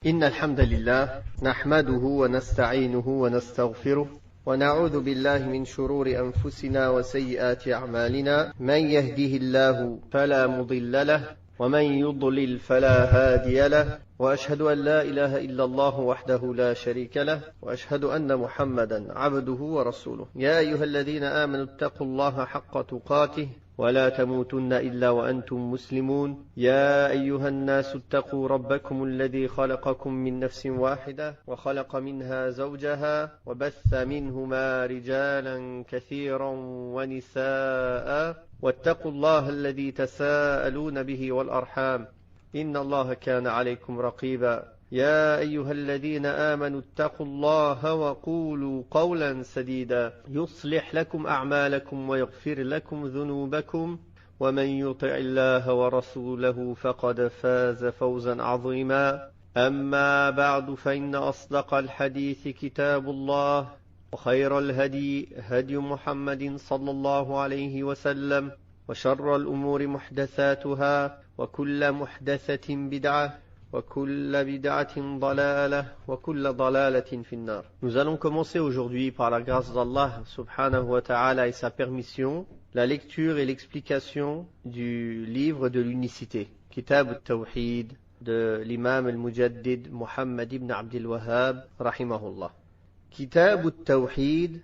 إن الحمد لله نحمده ونستعينه ونستغفره ونعوذ بالله من شرور أنفسنا وسيئات أعمالنا من يهده الله فلا مضل له ومن يضلل فلا هادي له وأشهد أن لا إله إلا الله وحده لا شريك له وأشهد أن محمدا عبده ورسوله يا أيها الذين آمنوا اتقوا الله حق تقاته ولا تموتن إلا وأنتم مسلمون يا أيها الناس اتقوا ربكم الذي خلقكم من نفس واحدة وخلق منها زوجها وبث منهما رجالا كثيرا ونساء واتقوا الله الذي تساءلون به والأرحام إن الله كان عليكم رقيبا يا أيها الذين آمنوا اتقوا الله وقولوا قولا سديدا يصلح لكم أعمالكم ويغفر لكم ذنوبكم ومن يطع الله ورسوله فقد فاز فوزا عظيما أما بعد فإن أصدق الحديث كتاب الله وخير الهدي هدي محمد صلى الله عليه وسلم وشر الأمور محدثاتها وكل محدثة بدعة وكل بدعة ضلالة وكل ضلالة في النار. Nous allons commencer aujourd'hui par la grâce d'Allah subhanahu wa ta'ala et sa permission la lecture et l'explication du livre de l'unicité, Kitab al-Tawhid de l'imam al-Mujaddid Muhammad ibn Abdul Wahhab rahimahullah. Kitab al-Tawhid,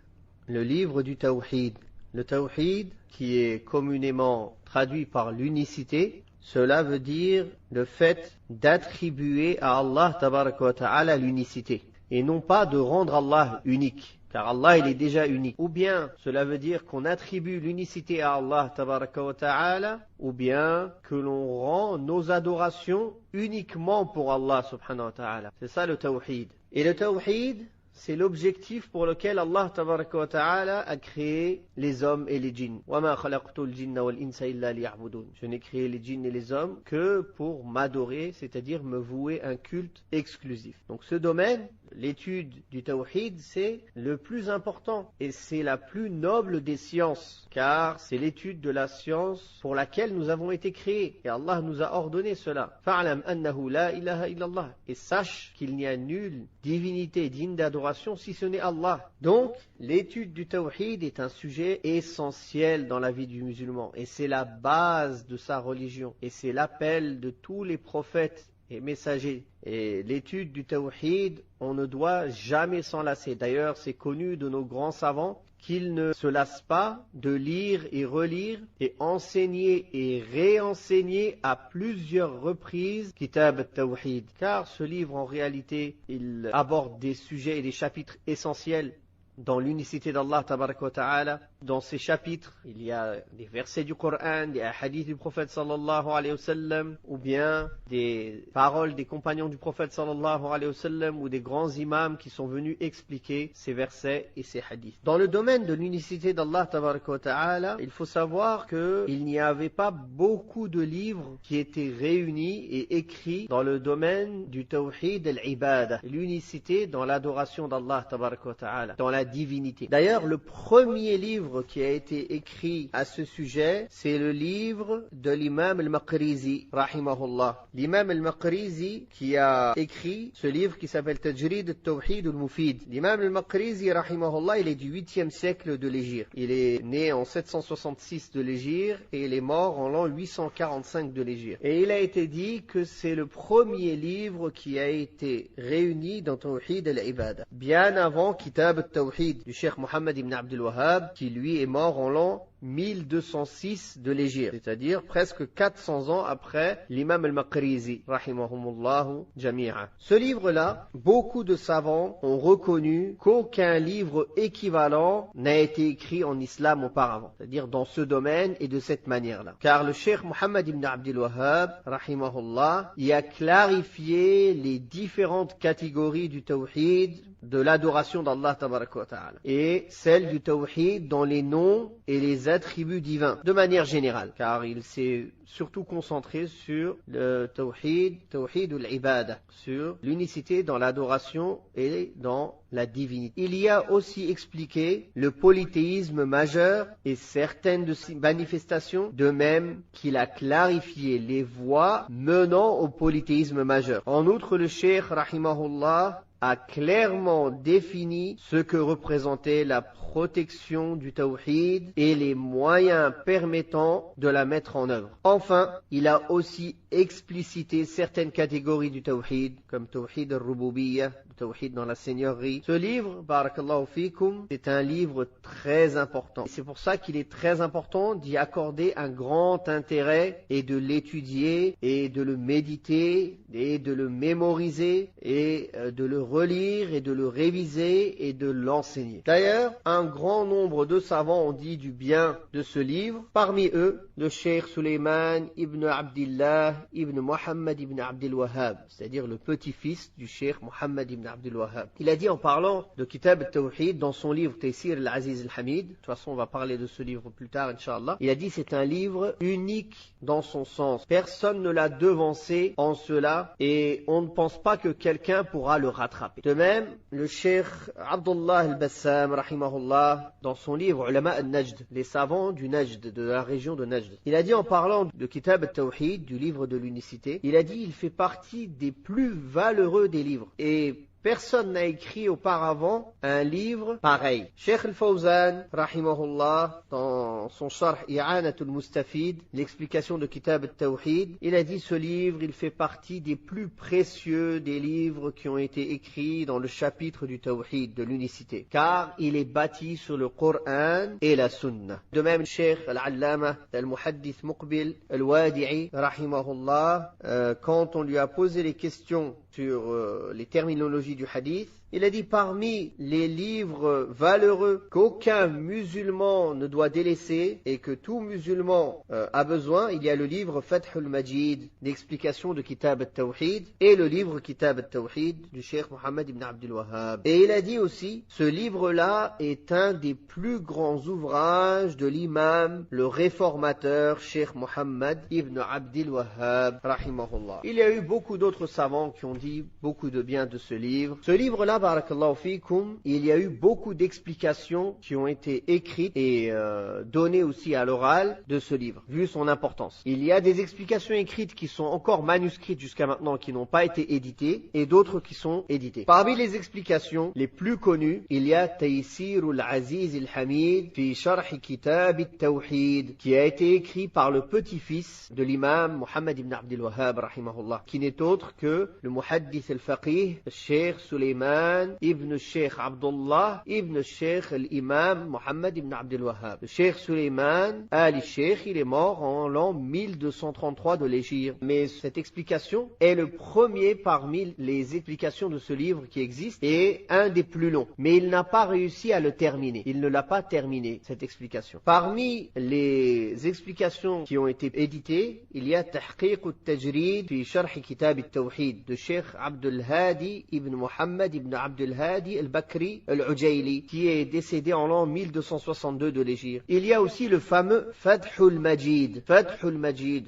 le livre du Tawhid. Le Tawhid qui est communément traduit par l'unicité, cela veut dire le fait d'attribuer à Allah tabaraka wa ta'ala l'unicité et non pas de rendre Allah unique, car Allah il est déjà unique. Ou bien cela veut dire qu'on attribue l'unicité à Allah tabaraka wa ta'ala, ou bien que l'on rend nos adorations uniquement pour Allah subhanahu wa ta'ala. C'est ça le tawhid. Et le tawhid, c'est l'objectif pour lequel Allah tabaraka wa ta'ala a créé les hommes et les djinns. وَمَا خَلَقْتُ الْجِنَّ وَالْإِنسَ إِلَّا لِيَعْبُدُونَ. Je n'ai créé les djinns et les hommes que pour m'adorer, c'est-à-dire me vouer un culte exclusif. Donc ce domaine, l'étude du tawhid, c'est le plus important et c'est la plus noble des sciences, car c'est l'étude de la science pour laquelle nous avons été créés et Allah nous a ordonné cela. فَاعْلَمْ أَنَّهُ لَا إِلَهَ إِلَّا اللَّهِ. Et sache qu'il n'y a nulle divinité digne d'adoration si ce n'est Allah. Donc l'étude du tawhid est un sujet essentiel dans la vie du musulman et c'est la base de sa religion et c'est l'appel de tous les prophètes et messagers. Et l'étude du tawhid, on ne doit jamais s'en lasser. D'ailleurs, c'est connu de nos grands savants qu'ils ne se lassent pas de lire et relire et enseigner et réenseigner à plusieurs reprises Kitab al-Tawhid. Car ce livre, en réalité, il aborde des sujets et des chapitres essentiels dans l'unicité d'Allah tabaraka wa ta'ala. Dans ces chapitres, il y a des versets du Coran, des hadiths du prophète sallallahu alayhi wa sallam, ou bien des paroles des compagnons du prophète sallallahu alayhi wa sallam, ou des grands imams qui sont venus expliquer ces versets et ces hadiths. Dans le domaine de l'unicité d'Allah tabaraka wa ta'ala, il faut savoir qu'il n'y avait pas beaucoup de livres qui étaient réunis et écrits dans le domaine du tawhid al-ibada, l'unicité dans l'adoration d'Allah tabaraka wa ta'ala, dans la divinité. D'ailleurs, le premier livre qui a été écrit à ce sujet, c'est le livre de l'imam al-Maqrizi, rahimahullah. L'imam al-Maqrizi qui a écrit ce livre qui s'appelle Tajrid al-Tawhid al-Mufid. L'imam al-Maqrizi, rahimahullah, il est du 8e siècle de l'Hégire. Il est né en 766 de l'Hégire et il est mort en l'an 845 de l'Hégire. Et il a été dit que c'est le premier livre qui a été réuni dans Tawhid al-Ibada, bien avant Kitab al-Tawhid du Cheikh Muhammad ibn Abdul Wahhab, qui lui est mort en l'an 1206 de l'Hégire, c'est-à-dire presque 400 ans après l'imam al-Maqrizi, rahimahumullahu jami'a. Ce livre-là, beaucoup de savants ont reconnu qu'aucun livre équivalent n'a été écrit en islam auparavant, c'est-à-dire dans ce domaine et de cette manière-là. Car le Cheikh Muhammad ibn Abdul Wahhab, rahimahullah, y a clarifié les différentes catégories du tawhid, de l'adoration d'Allah tabaraka wa ta'ala, et celle du tawhid dans les noms et les les attributs divins, de manière générale, car il s'est surtout concentré sur le tawhid al-ibada, sur l'unicité dans l'adoration et dans la divinité. Il y a aussi expliqué le polythéisme majeur et certaines de ses manifestations, de même qu'il a clarifié les voies menant au polythéisme majeur. En outre, le cheikh, rahimahullah, a clairement défini ce que représentait la protection du tawhid et les moyens permettant de la mettre en œuvre. Enfin, il a aussi explicité certaines catégories du tawhid, comme tawhid al-rububiyyah, tawhid dans la seigneurie. Ce livre, barakallahu fikum, c'est un livre très important. C'est pour ça qu'il est très important d'y accorder un grand intérêt et de l'étudier et de le méditer et de le mémoriser et de le relire et de le réviser et de l'enseigner. D'ailleurs, un grand nombre de savants ont dit du bien de ce livre. Parmi eux, le cheikh Suleiman ibn Abdillah ibn Muhammad ibn Abdul Wahhab, c'est-à-dire le petit-fils du cheikh Muhammad ibn Abdul Wahhab. Il a dit en parlant de Kitab al-Tawhid dans son livre Taysir al-Aziz al-Hamid, de toute façon on va parler de ce livre plus tard Inch'Allah, il a dit c'est un livre unique dans son sens. Personne ne l'a devancé en cela et on ne pense pas que quelqu'un pourra le rattraper. De même, le cheikh Abdullah al-Bassam, rahimahullah, dans son livre Ulama al-Najd, les savants du Najd, de la région de Najd, il a dit en parlant de Kitab al-Tawhid, du livre de l'unicité, il a dit il fait partie des plus valeureux des livres. Et personne n'a écrit auparavant un livre pareil. Cheikh al-Fawzan, rahimahullah, dans son Sharh I'anatul Mustafid, l'explication de Kitab al-Tawhid, il a dit ce livre, il fait partie des plus précieux des livres qui ont été écrits dans le chapitre du Tawhid, de l'unicité, car il est bâti sur le Coran et la Sunna. De même, Cheikh al-Allama, al-Muhaddith Muqbil, al-Wadi'i, rahimahullah, quand on lui a posé les questions sur les terminologies du hadith, il a dit parmi les livres valeureux qu'aucun musulman ne doit délaisser et que tout musulman a besoin, il y a le livre Fath al-Majid, l'explication de Kitab al-Tawhid, et le livre Kitab al-Tawhid du Cheikh Muhammad ibn Abdul Wahhab. Et il a dit aussi, ce livre-là est un des plus grands ouvrages de l'imam, le réformateur Cheikh Muhammad ibn Abdul Wahhab, rahimahullah. Il y a eu beaucoup d'autres savants qui ont dit beaucoup de bien de ce livre. Ce livre-là, barakallahu fikum, il y a eu beaucoup d'explications qui ont été écrites et données aussi à l'oral de ce livre, vu son importance. Il y a des explications écrites qui sont encore manuscrites jusqu'à maintenant, qui n'ont pas été éditées, et d'autres qui sont éditées. Parmi les explications les plus connues, il y a Taysir al-Aziz al-Hamid fi Sharh Kitab al-Tawhid, qui a été écrit par le petit-fils de l'imam Muhammad ibn Abdul Wahhab, rahimahullah, qui n'est autre que le muhaddith al-faqih, le Cheikh Suleiman ibn Cheikh Abdullah ibn Cheikh l'imam Muhammad ibn Abdul Wahhab. Le Cheikh Suleiman al-Cheikh, il est mort en l'an 1233 de l'Hégire. Mais cette explication est le premier parmi les explications de ce livre qui existe et un des plus longs. Mais il n'a pas réussi à le terminer. Il ne l'a pas terminé, cette explication. Parmi les explications qui ont été éditées, il y a Tahqiq al-Tajrid fi Sharh Kitab al-Tawhid de Cheikh Abdul Hadi ibn Muhammad ibn Abdul Hadi al-Bakri al-Ujayli, qui est décédé en l'an 1262 de l'Hégire. Il y a aussi le fameux Fath al-Majid,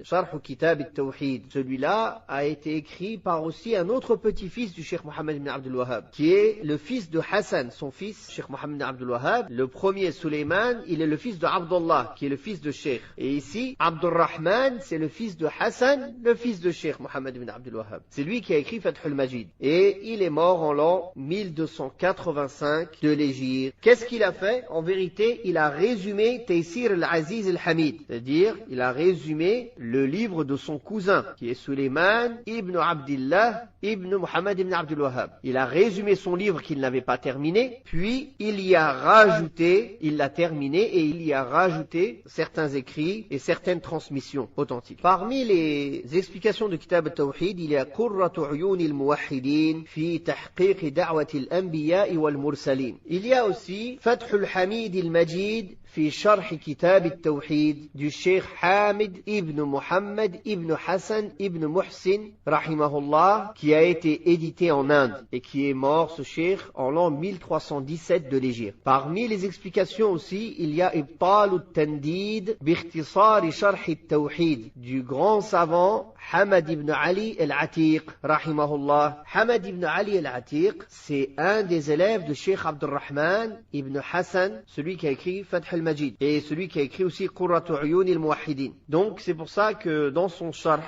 Sharh Kitab al-Tawhid. Celui-là a été écrit par aussi un autre petit-fils du Cheikh Muhammad ibn Abdul Wahhab, qui est le fils de Hassan, son fils, Cheikh Muhammad ibn Abdul Wahhab. Le premier, Suleiman, il est le fils de Abdullah, qui est le fils de Cheikh. Et ici, Abdurrahman, c'est le fils de Hassan, le fils de Cheikh Muhammad ibn Abdul Wahhab. C'est lui qui a écrit Fath al-Majid. Et il est mort en l'an 1285 de l'Hégire. Qu'est-ce qu'il a fait? En vérité, il a résumé Taysir al-Aziz al-Hamid, c'est-à-dire il a résumé le livre de son cousin, qui est Suleiman ibn Abdillah ibn Muhammad ibn Abdul Wahhab. Il a résumé son livre qu'il n'avait pas terminé, puis il y a rajouté, il l'a terminé et il y a rajouté certains écrits et certaines transmissions authentiques. Parmi les explications de Kitab al-Tawhid, il y a Qurratu Uyun al-Muwahhidin fi Tahqiq Da'wat al-Anbiya wal Mursalin. Il y a aussi Fath al-Hamid al-Majid في شرح كتاب التوحيد du Cheikh Hamid ibn Muhammad ibn Hassan ibn Muhsin rahimahullah, qui a été édité en Inde et qui est mort, ce Cheikh, en l'an 1317 de l'Hégire. Parmi les explications aussi, il y a Ibtal al-Tandid bikhtisar sharh al-Tawhid du grand savant Hamad ibn Ali al-Atiq rahimahullah. Hamad ibn Ali al-Atiq, c'est un des élèves de Cheikh Abdurrahman ibn Hassan, celui qui a écrit Fath al-Majid, et celui qui a écrit aussi Qurratu Uyun al-Muwahhidin. Donc c'est pour ça que dans son sharh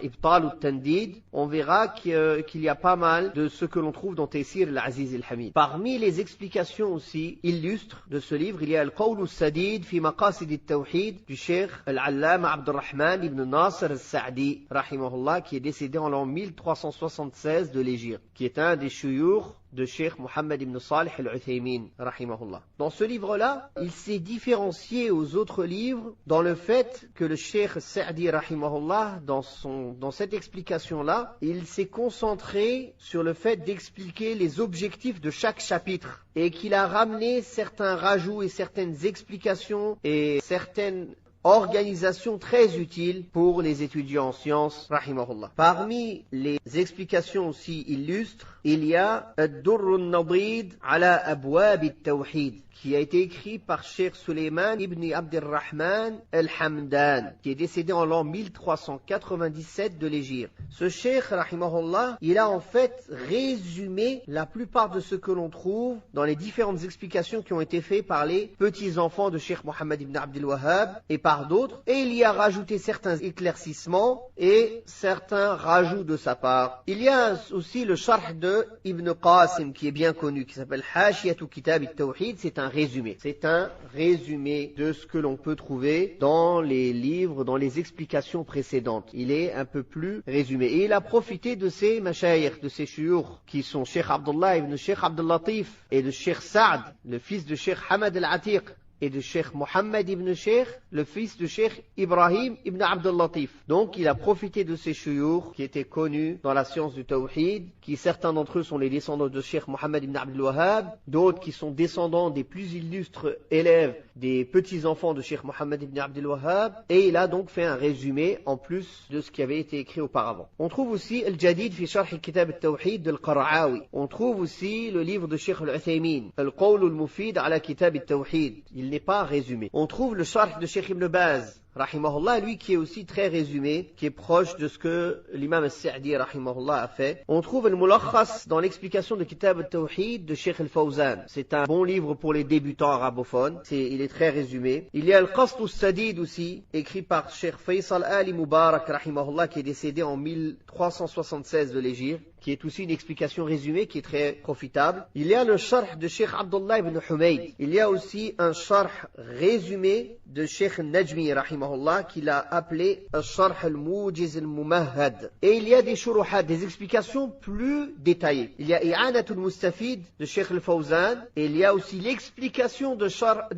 Ibtal al-Tandid, on verra qu'il y a pas mal de ce que l'on trouve dans Taysir al-Aziz al-Hamid. Parmi les explications aussi illustres de ce livre, il y a Al-Qawl al-Sadid fi Maqasid al-Tawhid du Cheikh Al-Allama Abdurrahman ibn Nasr al-Sa'di rahimahullah, qui est décédé en l'an 1376 de l'Hégire, qui est un des shuyukh de Cheikh Mohammed ibn Salih al-Uthaymin rahimahullah. Dans ce livre-là, il s'est différencié aux autres livres dans le fait que le Cheikh Sa'di rahimahullah, dans cette explication-là, il s'est concentré sur le fait d'expliquer les objectifs de chaque chapitre et qu'il a ramené certains rajouts et certaines explications et certaines organisation très utile pour les étudiants en sciences, rahimahullah. Parmi les explications aussi illustres, il y a Ad-Durr al-Nadid ala Abwab al-Tawhid, qui a été écrit par Cheikh Suleiman ibn Abdirrahman al-Hamdan, qui est décédé en l'an 1397 de l'Hégire. Ce Cheikh, rahimahullah, il a en fait résumé la plupart de ce que l'on trouve dans les différentes explications qui ont été faites par les petits-enfants de Cheikh Mohammed ibn Abdul Wahhab et par d'autres, et il y a rajouté certains éclaircissements et certains rajouts de sa part. Il y a aussi le sharh de Ibn Qasim, qui est bien connu, qui s'appelle Hashiyatu Kitab al-Tawhid. C'est un résumé. C'est un résumé de ce que l'on peut trouver dans les livres, dans les explications précédentes. Il est un peu plus résumé. Et il a profité de ces mashayikh, de ces shuyukh, qui sont Cheikh Abdullah ibn Cheikh Abdul Latif et de Cheikh Saad, le fils de Cheikh Hamad al-Atiq, et de Cheikh Mohammed ibn Cheikh, le fils de Cheikh Ibrahim ibn Abdul Latif. Donc il a profité de ces shuyukh qui étaient connus dans la science du Tawhid, qui certains d'entre eux sont les descendants de Cheikh Mohammed ibn Abdul Wahhab, d'autres qui sont descendants des plus illustres élèves des petits-enfants de Cheikh Mohammed ibn Abdul Wahhab, et il a donc fait un résumé en plus de ce qui avait été écrit auparavant. On trouve aussi Al-Jadid fi Sharh Kitab al-Tawhid de Al-Qara'awi. On trouve aussi le livre de Cheikh Al-Uthaymin, Al-Qawl al-Mufid ala Kitab al-Tawhid. Il n'est pas résumé. On trouve le sharh de Cheikh Ibn Baz, rahimahullah, lui qui est aussi très résumé, qui est proche de ce que l'imam al-Sa'di rahimahullah a fait. On trouve le Mulakhas dans l'explication de Kitab al-Tawhid de Cheikh al-Fawzan. C'est un bon livre pour les débutants arabophones. Il est très résumé. Il y a le Qasd al-Sadid aussi, écrit par Cheikh Faisal Ali Mubarak rahimahullah, qui est décédé en 1376 de l'Hégire, qui est aussi une explication résumée qui est très profitable. Il y a le sharh de Cheikh Abdullah ibn Humayd. Il y a aussi un sharh résumé de Cheikh Najmi rahimahullah qu'il a appelé al-sharh al-mujiz al-mumahhad. Et il y a des shuruhat, des explications plus détaillées. Il y a I'anatul Mustafid de Cheikh al-Fawzan, et il y a aussi l'explication de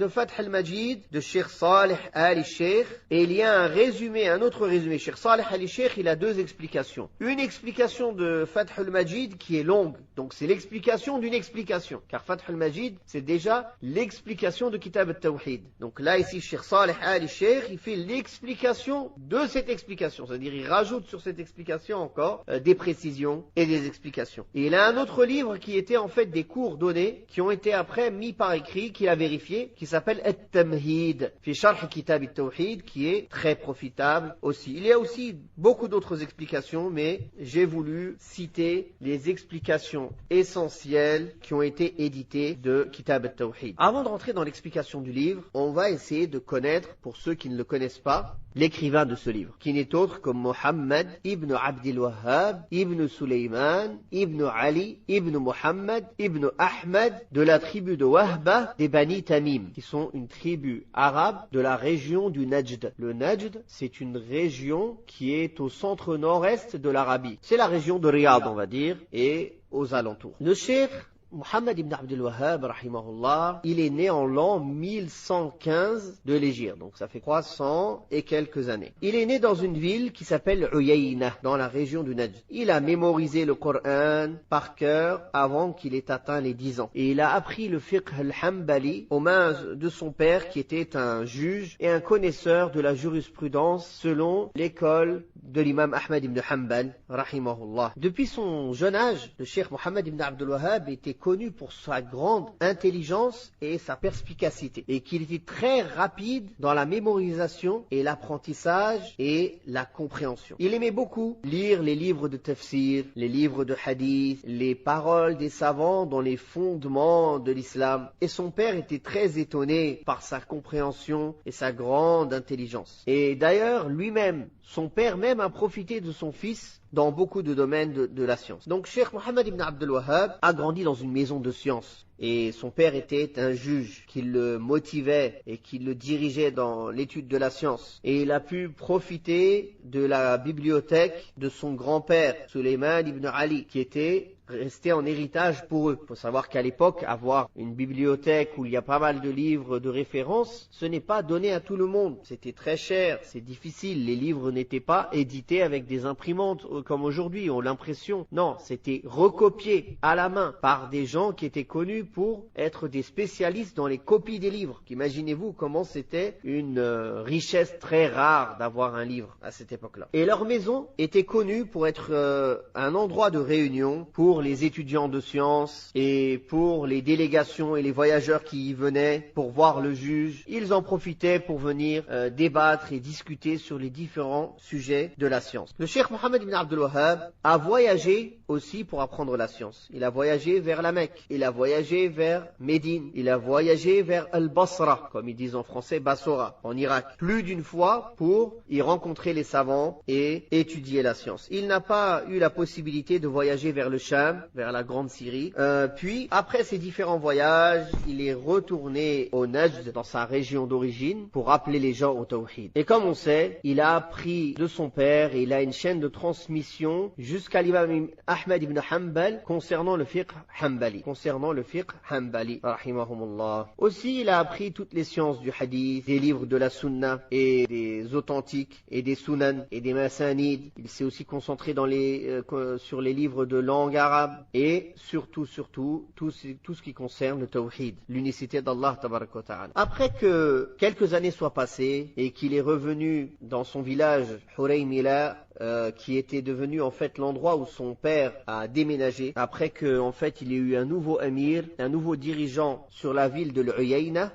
Fath al-Majid de Cheikh Salih al-Sheikh, et il y a un autre résumé. Cheikh Salih al-Sheikh, il a deux explications. Une explication de Fath al-Majid qui est longue, donc c'est l'explication d'une explication, car Fath al-Majid c'est déjà l'explication de Kitab al-Tawhid. Donc là ici Cheikh Salih al-Sheikh, il fait l'explication de cette explication, c'est-à-dire il rajoute sur cette explication encore des précisions et des explications. Et il a un autre livre qui était en fait des cours donnés, qui ont été après mis par écrit, qu'il a vérifié, qui s'appelle At-Tamhid fi Sharh Kitab al-Tawhid, qui est très profitable aussi. Il y a aussi beaucoup d'autres explications, mais j'ai voulu citer les explications essentielles qui ont été éditées de Kitab al-Tawhid. Avant de rentrer dans l'explication du livre, on va essayer de connaître, pour ceux qui ne le connaissent pas, l'écrivain de ce livre, qui n'est autre que Mohammed ibn Abdul Wahhab, ibn Suleyman, ibn Ali, ibn Mohammed, ibn Ahmed, de la tribu de Wahba des Bani Tamim, qui sont une tribu arabe de la région du Najd. Le Najd, c'est une région qui est au centre nord-est de l'Arabie. C'est la région de Riyad, on va dire, et aux alentours. Le cheikh, Muhammad ibn Abdul Wahhab, rahimahullah, il est né en l'an 1115 de l'Hégire, donc ça fait 300 et quelques années. Il est né dans une ville qui s'appelle Uyayna, dans la région du Najd. Il a mémorisé le Coran par cœur avant qu'il ait atteint les 10 ans. Et il a appris le fiqh al-Hanbali aux mains de son père qui était un juge et un connaisseur de la jurisprudence selon l'école de l'imam Ahmad ibn Hanbal, rahimahullah. Depuis son jeune âge, le cheikh Muhammad ibn Abdul Wahhab était connu pour sa grande intelligence et sa perspicacité, et qu'il était très rapide dans la mémorisation et l'apprentissage et la compréhension. Il aimait beaucoup lire les livres de tafsir, les livres de hadith, les paroles des savants dans les fondements de l'islam, et son père était très étonné par sa compréhension et sa grande intelligence. Et d'ailleurs, lui-même, son père même a profité de son fils dans beaucoup de domaines de la science. Donc, Cheikh Muhammad ibn Abdul Wahhab a grandi dans une maison de science. Et son père était un juge qui le motivait et qui le dirigeait dans l'étude de la science. Et il a pu profiter de la bibliothèque de son grand-père, Sulayman ibn Ali, qui était resté en héritage pour eux. Il faut savoir qu'à l'époque, avoir une bibliothèque où il y a pas mal de livres de référence, ce n'est pas donné à tout le monde. C'était très cher, c'est difficile. Les livres n'étaient pas édités avec des imprimantes comme aujourd'hui, on a l'impression. Non, c'était recopié à la main par des gens qui étaient connus pour être des spécialistes dans les copies des livres. Imaginez-vous comment c'était une richesse très rare d'avoir un livre à cette époque-là. Et leur maison était connue pour être un endroit de réunion pour les étudiants de sciences et pour les délégations et les voyageurs qui y venaient pour voir le juge. Ils en profitaient pour venir débattre et discuter sur les différents sujets de la science. Le cheikh Muhammad ibn Abdul Wahhab a voyagé aussi pour apprendre la science. Il a voyagé vers la Mecque, il a voyagé vers Médine, il a voyagé vers Al-Basra, comme ils disent en français, Bassora, en Irak, plus d'une fois pour y rencontrer les savants et étudier la science. Il n'a pas eu la possibilité de voyager vers le Sham, vers la Grande Syrie. Puis, après ces différents voyages, il est retourné au Najd, dans sa région d'origine, pour appeler les gens au Tawhid. Et comme on sait, il a appris de son père et il a une chaîne de transmission jusqu'à l'imam Ahmad ibn Hanbal concernant le fiqh Hanbali. Rahimahumullah. Aussi, il a appris toutes les sciences du hadith, des livres de la sunna et des authentiques et des sunan et des masanid. Il s'est aussi concentré sur les livres de langue arabe et surtout tout ce qui concerne le tawhid, l'unicité d'Allah tabaraka wa ta'ala. Après que quelques années soient passées et qu'il est revenu dans son village Huraymila, qui était devenu en fait l'endroit où son père a déménagé, après que en fait il y a eu un nouveau amir, un nouveau dirigeant sur la ville de l'Uyayna,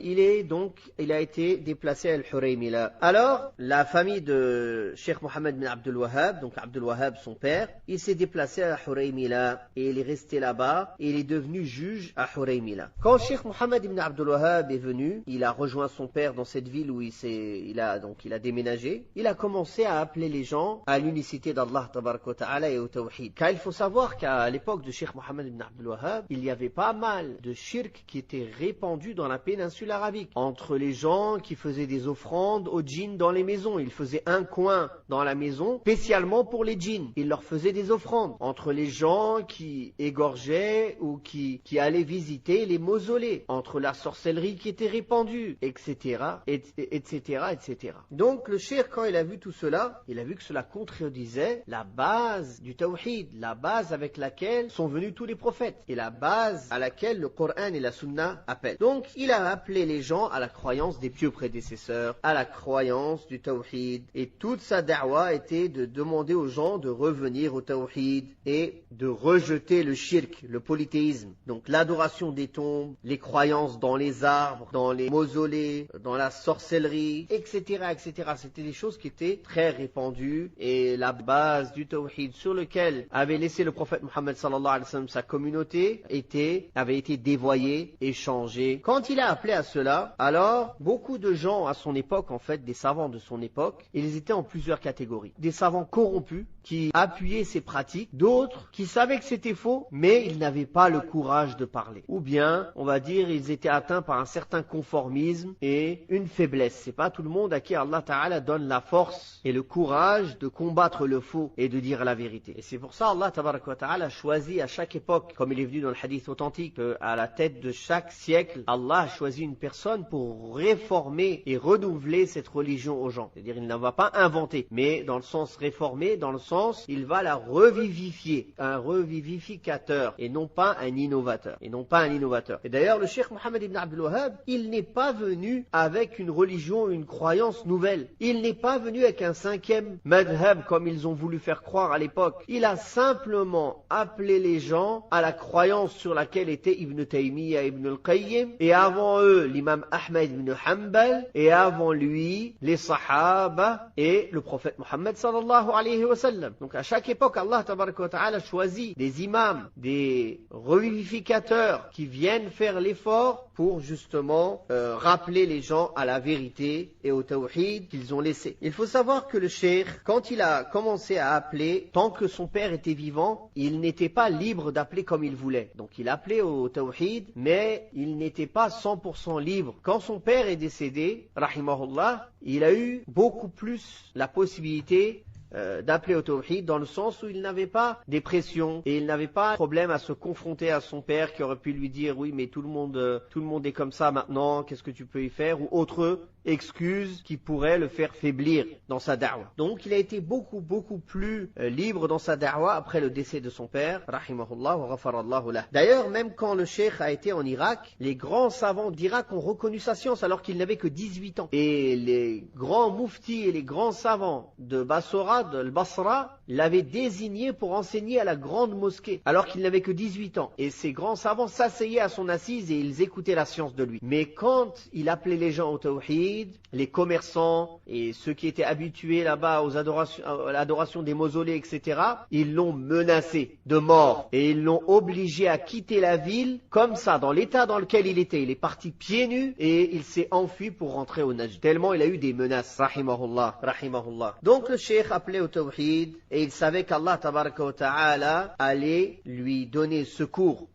il a été déplacé à Al-Huraymila. Alors, la famille de Cheikh Mohammed bin Abdul Wahhab, donc Abdul Wahhab son père, il s'est déplacé à Huraymila et il est resté là-bas et il est devenu juge à Huraymila. Quand Cheikh Mohammed bin Abdul Wahhab est venu, il a rejoint son père dans cette ville où il a déménagé. Il a commencé à appeler les gens à l'unicité d'Allah tabaraka wa ta'ala et au tawhid. Car il faut savoir qu'à l'époque de Cheikh Mohammed bin Abdul Wahhab, il y avait pas mal de shirk qui était répandu dans la péninsule arabique. Entre les gens qui faisaient des offrandes aux djinns dans les maisons. Il faisait un coin dans la maison spécialement pour les djinns. Il leur faisait des offrandes. Entre les gens qui égorgeaient ou qui allaient visiter les mausolées. Entre la sorcellerie qui était répandue, etc., etc. Donc le cheikh, quand il a vu tout cela, il a vu que cela contredisait la base du tawhid, la base avec laquelle sont venus tous les prophètes et la base à laquelle le Coran et la Sunna appellent. Donc il a appelé les gens à la croyance des pieux prédécesseurs, à la croyance du tawhid, et toute sa da'wa était de demander aux gens de revenir au tawhid et de rejeter le shirk, le polythéisme, donc l'adoration des tombes, les croyances dans les arbres, dans les mausolées, dans la sorcellerie, etc. C'était des choses qui étaient très répandues et la base du tawhid sur lequel avait laissé le prophète Mohammed sallallahu alayhi wa sallam sa communauté avait été dévoyée et changée. Quand il a appelé à cela, alors beaucoup de gens à son époque, en fait, des savants de son époque, ils étaient en plusieurs catégories. Des savants corrompus qui appuyaient ces pratiques, d'autres qui savaient que c'était faux, mais ils n'avaient pas le courage de parler. Ou bien, on va dire, ils étaient atteints par un certain conformisme et une faiblesse. C'est pas tout le monde à qui Allah Ta'ala donne la force et le courage de combattre le faux et de dire la vérité. Et c'est pour ça Allah Ta'ala a choisi à chaque époque, comme il est venu dans le hadith authentique, à la tête de chaque siècle, Allah a choisi une personne pour réformer et renouveler cette religion aux gens. C'est-à-dire, il ne va pas inventer, mais dans le sens réformer, dans le sens, il va la revivifier. Un revivificateur et non pas un innovateur. Et d'ailleurs, le Cheikh Mohammed ibn Abdul Wahhab, il n'est pas venu avec une religion, une croyance nouvelle. Il n'est pas venu avec un 5e madhab comme ils ont voulu faire croire à l'époque. Il a simplement appelé les gens à la croyance sur laquelle était Ibn Taymiyyah, Ibn al-Qayyim, et avant eux, l'imam Ahmed ibn Hanbal, et avant lui, les Sahaba et le prophète Mohammed sallallahu alayhi wa sallam. Donc à chaque époque, Allah tabaraka wa ta'ala choisit des imams, des revivificateurs qui viennent faire l'effort pour justement rappeler les gens à la vérité et au tawhid qu'ils ont laissé. Il faut savoir que le cheikh, quand il a commencé à appeler, tant que son père était vivant, il n'était pas libre d'appeler comme il voulait. Donc il appelait au tawhid, mais il n'était pas 100% libre. Quand son père est décédé, rahimahullah, il a eu beaucoup plus la possibilité d'appeler au tawhid, dans le sens où il n'avait pas des pressions et il n'avait pas de problème à se confronter à son père qui aurait pu lui dire oui mais tout le monde est comme ça maintenant, qu'est-ce que tu peux y faire, ou autre excuse qui pourrait le faire faiblir dans sa da'wa. Donc il a été beaucoup plus libre dans sa da'wa après le décès de son père, rahimahullah wa ghafarallahu lah. D'ailleurs, même quand le cheikh a été en Irak, les grands savants d'Irak ont reconnu sa science alors qu'il n'avait que 18 ans. Et les grands mouftis et les grands savants de Bassora, de Basra, l'avaient désigné pour enseigner à la grande mosquée alors qu'il n'avait que 18 ans. Et ces grands savants s'asseyaient à son assise et ils écoutaient la science de lui. Mais quand il appelait les gens au tawhid, les commerçants et ceux qui étaient habitués là-bas à l'adoration des mausolées, etc., ils l'ont menacé de mort et ils l'ont obligé à quitter la ville comme ça, dans l'état dans lequel il était. Il est parti pieds nus et il s'est enfui pour rentrer au Najd. Tellement il a eu des menaces, rahimahullah. Donc le cheikh appelait au tawhid et il savait qu'Allah tabaraka wa ta'ala allait lui donner secours.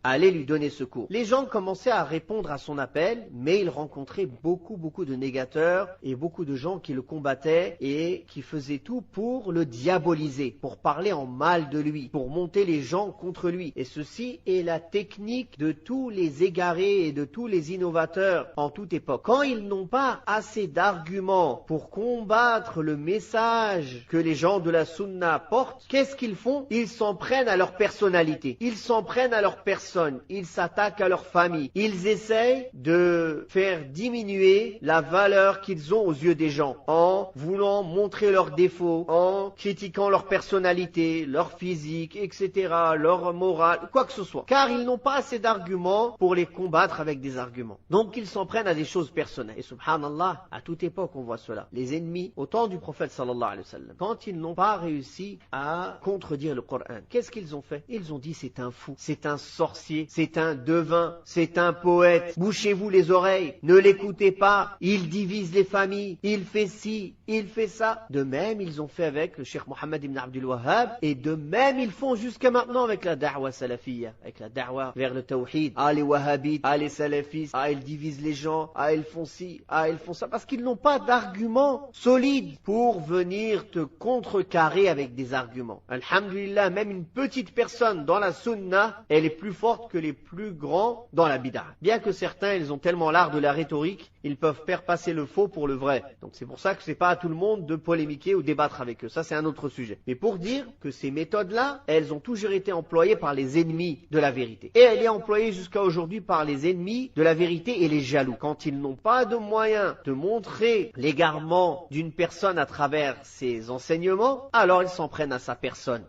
Les gens commençaient à répondre à son appel, mais il rencontrait beaucoup de négateurs et beaucoup de gens qui le combattaient et qui faisaient tout pour le diaboliser, pour parler en mal de lui, pour monter les gens contre lui. Et ceci est la technique de tous les égarés et de tous les innovateurs en toute époque. Quand ils n'ont pas assez d'arguments pour combattre le message que les gens de la sunna portent, qu'est-ce qu'ils font? Ils s'en prennent à leur personnalité, ils s'en prennent à leur personne, ils s'attaquent à leur famille, ils essayent de faire diminuer la valeur qu'ils ont aux yeux des gens, en voulant montrer leurs défauts, en critiquant leur personnalité, leur physique, etc., leur morale, quoi que ce soit. Car ils n'ont pas assez d'arguments pour les combattre avec des arguments. Donc ils s'en prennent à des choses personnelles. Et subhanallah, à toute époque on voit cela. Les ennemis, au temps du prophète sallallahu alayhi wa sallam, quand ils n'ont pas réussi à contredire le Coran, qu'est-ce qu'ils ont fait? Ils ont dit c'est un fou, c'est un sorcier, c'est un devin, c'est un poète, bouchez-vous les oreilles, ne l'écoutez pas, il divise les familles, il fait ci, il fait ça. De même, ils ont fait avec le Cheikh Mohammed ibn Abdul Wahhab, et de même, ils font jusqu'à maintenant avec la da'wa salafiyya, avec la da'wa vers le tawhid. Ah, les wahhabites, ah, les salafistes, ah, ils divisent les gens, ah, ils font ci, ah, ils font ça, parce qu'ils n'ont pas d'arguments solides pour venir te contrecarrer avec des arguments. Alhamdulillah, même une petite personne dans la sunna, elle est plus forte que les plus grands dans la bid'a. Bien que certains, ils ont tellement l'art de la rhétorique, ils peuvent faire passer le faux pour le vrai. Donc c'est pour ça que c'est pas à tout le monde de polémiquer ou débattre avec eux. Ça c'est un autre sujet. Mais pour dire que ces méthodes-là, elles ont toujours été employées par les ennemis de la vérité. Et elle est employée jusqu'à aujourd'hui par les ennemis de la vérité et les jaloux. Quand ils n'ont pas de moyens de montrer l'égarement d'une personne à travers ses enseignements, alors ils s'en prennent à sa personne.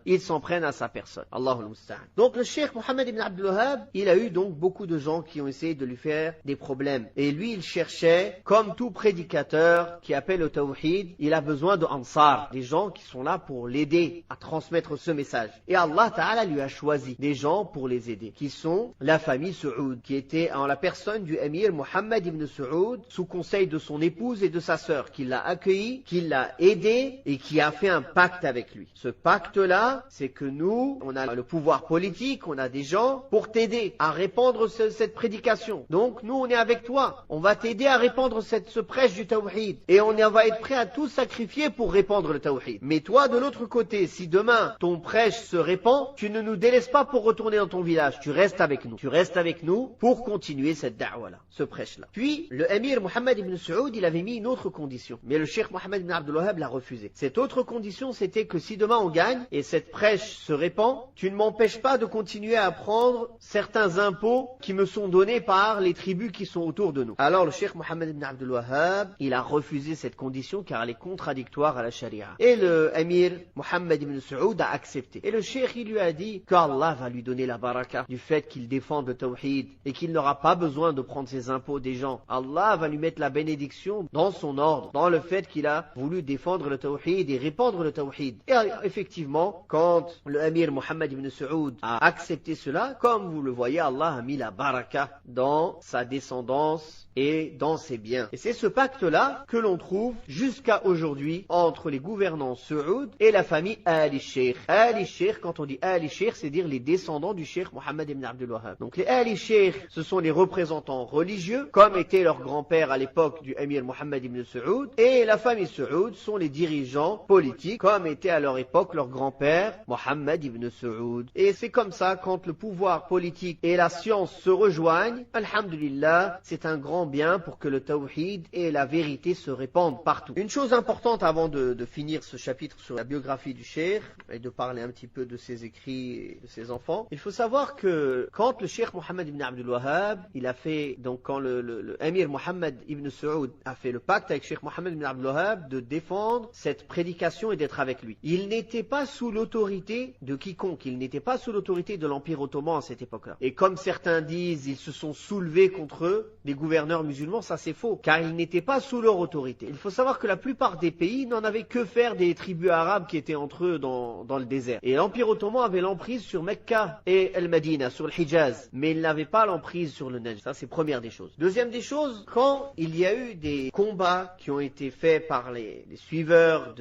Allahul Musta'an. Donc le Cheikh Mohammed ibn Abdul Wahhab, il a eu donc beaucoup de gens qui ont essayé de lui faire des problèmes. Et lui, il cherchait, comme tout prédicateur qui appelle au tawhid, il a besoin de ansar, des gens qui sont là pour l'aider à transmettre ce message. Et Allah Ta'ala lui a choisi des gens pour les aider, qui sont la famille Saoud, qui était en la personne du émir Mohammed ibn Saoud, sous conseil de son épouse et de sa sœur, qui l'a accueilli, qui l'a aidé et qui a fait un pacte avec lui. Ce pacte-là, c'est que nous, on a le pouvoir politique, on a des gens pour t'aider à répandre cette prédication. Donc nous, on est avec toi. On va t'aider à répandre ce prêche du tawhid. Et on va être prêt à tout sacrifier pour répandre le tawhid. Mais toi, de l'autre côté, si demain ton prêche se répand, tu ne nous délaisses pas pour retourner dans ton village. Tu restes avec nous. Tu restes avec nous pour continuer cette da'wa-là, ce prêche-là. Puis, le émir Mohammed ibn Saoud, il avait mis une autre condition. Mais le cheikh Mohammed ibn Abdul Wahhab l'a refusé. Cette autre condition, c'était que si demain on gagne et cette prêche se répand, tu ne m'empêches pas de continuer à prendre certains impôts qui me sont donnés par les tribus qui sont autour de nous. Alors le cheikh Mohammed ibn Abdul Wahhab, il a refusé cette condition car elle est contradictoire à la charia. Et le émir Mohammed ibn Saoud a accepté. Et le cheikh, il lui a dit qu'Allah va lui donner la baraka du fait qu'il défende le tawhid et qu'il n'aura pas besoin de prendre ses impôts des gens. Allah va lui mettre la bénédiction dans son ordre, dans le fait qu'il a voulu défendre le tawhid et répandre le tawhid. Et effectivement, quand le émir Mohammed ibn Saoud a accepté cela, comme vous le voyez, Allah a mis la baraka dans sa descendance et dans ses biens. Et c'est ce pacte-là que l'on trouve jusqu'à aujourd'hui entre les gouvernants Saoud et la famille Ali Sheikh. Ali Sheikh, quand on dit Ali Sheikh, c'est dire les descendants du Cheikh Mohammed ibn Abdul Wahhab. Donc les Ali Sheikh, ce sont les représentants religieux, comme était leur grand-père à l'époque du émir Mohammed ibn Saoud, et la famille Saoud sont les dirigeants politiques, comme était à leur époque leur grand-père Mohammed ibn Saoud. Et c'est comme ça, quand le pouvoir politique et la science se rejoignent, alhamdulillah, c'est un grand bien pour que le tawhid et la vérité se répandent partout. Une chose importante avant de finir ce chapitre sur la biographie du cheikh et de parler un petit peu de ses écrits et de ses enfants, il faut savoir que quand le cheikh Mohammed ibn Abdul Wahhab, il a fait, donc quand le émir Mohammed ibn Saoud a fait le pacte avec cheikh Mohammed ibn Abdul Wahhab de défendre cette prédication et d'être avec lui. Il n'était pas sous l'autorité de quiconque, il n'était pas sous l'autorité de l'Empire ottoman à cette époque-là. Et comme certains disent, ils se sont soulevés contre eux, les gouverneurs musulmans, ça c'est faux, car ils n'étaient pas sous leur autorité. Il faut savoir que la plupart des pays n'en avaient que faire des tribus arabes qui étaient entre eux dans le désert. Et l'Empire ottoman avait l'emprise sur Mecca et El-Madina, sur le Hijaz, mais il n'avait pas l'emprise sur le Najd. Ça c'est première des choses. Deuxième des choses, quand il y a eu des combats qui ont été faits par les suiveurs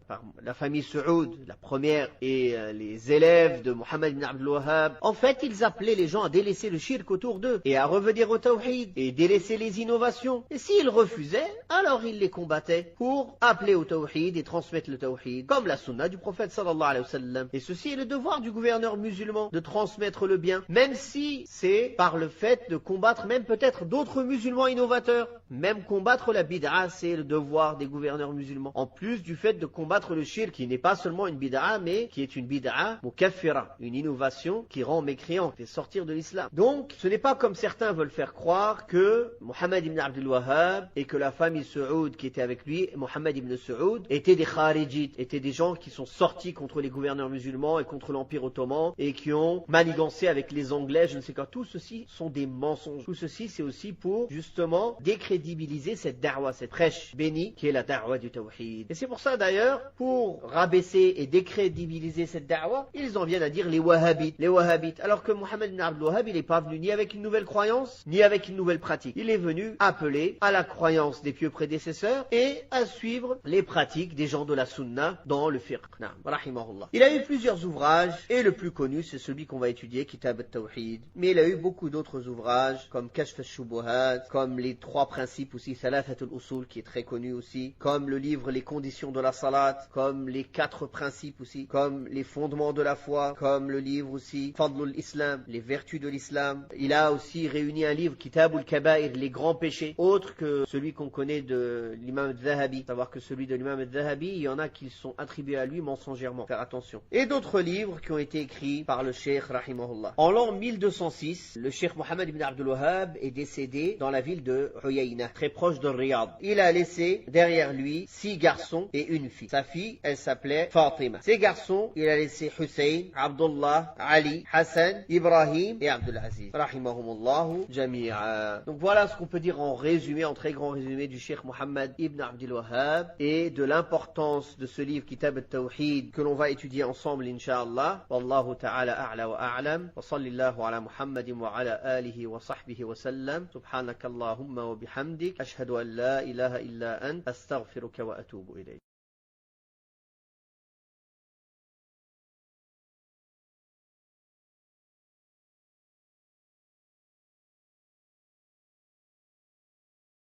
par la famille Saoud, la première, et les élèves de Mohammed ibn Abdul Wahhab, en fait ils appelaient les gens à délaisser le shirk autour d'eux et à revenir au tawhid et délaisser les innovations. Et s'ils refusaient, alors ils les combattaient pour appeler au tawhid et transmettre le tawhid, comme la sunna du prophète sallallahu alayhi wa sallam. Et ceci est le devoir du gouverneur musulman, de transmettre le bien, même si c'est par le fait de combattre même peut-être d'autres musulmans innovateurs. Même combattre la bid'a, c'est le devoir des gouverneurs musulmans. En plus du fait de combattre le shirk, qui n'est pas seulement une bid'a, mais qui est une bid'a mukaffira, une innovation qui rend mécréant, fait sortir de l'islam. Donc, ce n'est pas comme certains veulent faire croire que Mohammed ibn Abdul Wahhab et que la famille Saoud qui était avec lui, Mohammed ibn Saoud, étaient des kharijites, étaient des gens qui sont sortis contre les gouverneurs musulmans et contre l'Empire ottoman et qui ont manigancé avec les Anglais, je ne sais quoi. Tout ceci sont des mensonges. Tout ceci, c'est aussi pour justement décrédibiliser cette da'wa, cette prêche bénie qui est la da'wa du tawhid. Et c'est pour ça d'ailleurs, pour rabaisser et décrédibiliser cette da'wa, ils en viennent à dire les wahhabites. Les wahhabites. Alors que Mohammed ibn Abdul Wahhab, il n'est pas venu ni avec une nouvelle croyance, ni avec une nouvelle pratique. Il est venu appeler à la croyance des pieux prédécesseurs et à suivre les pratiques des gens de la sunna dans le fiqh. Rahimahullah. Il a eu plusieurs ouvrages et le plus connu c'est celui qu'on va étudier, Kitab al-Tawhid. Mais il a eu beaucoup d'autres ouvrages comme Kashf al-Shubuhat, comme les trois principes aussi, Thalathat al-Usul qui est très connu aussi, comme le livre Les conditions de la salat, comme les 4 principes aussi, comme les fondements de la foi, comme le livre aussi Fadlul Islam, les vertus de l'islam. Il a aussi réuni un livre Kitab al-Kaba'ir, les grands péchés, autre que celui qu'on connaît de l'imam al-Dhahabi. Savoir que celui de l'imam al-Dhahabi, il y en a qui sont attribués à lui mensongèrement. Faire attention. Et d'autres livres qui ont été écrits par le cheikh rahimahullah. En l'an 1206, le cheikh Mohammed ibn Abdul Wahhab est décédé dans la ville de Uyayna, très proche de Riyad. Il a laissé derrière lui 6 garçons et une fille. Sa fille, elle s'appelait Fatima. Ces garçons, il a laissé Hussein, Abdullah, Ali, Hassan, Ibrahim et Abdul Aziz. Rahimahumullahu jami'a. Donc voilà ce qu'on peut dire en résumé, en très grand résumé du cheikh Mohammed ibn Abdul Wahhab et de l'importance de ce livre Kitab al-Tawhid que l'on va étudier ensemble incha'Allah. Wallahu ta'ala a'la wa a'lam. Wa sallallahu ala Muhammadin wa ala alihi wa sahbihi wa sallam. Subhanakallahumma wa bihamdik. Ashhadu an la ilaha illa ant. Astaghfiruka wa atubu ilayk.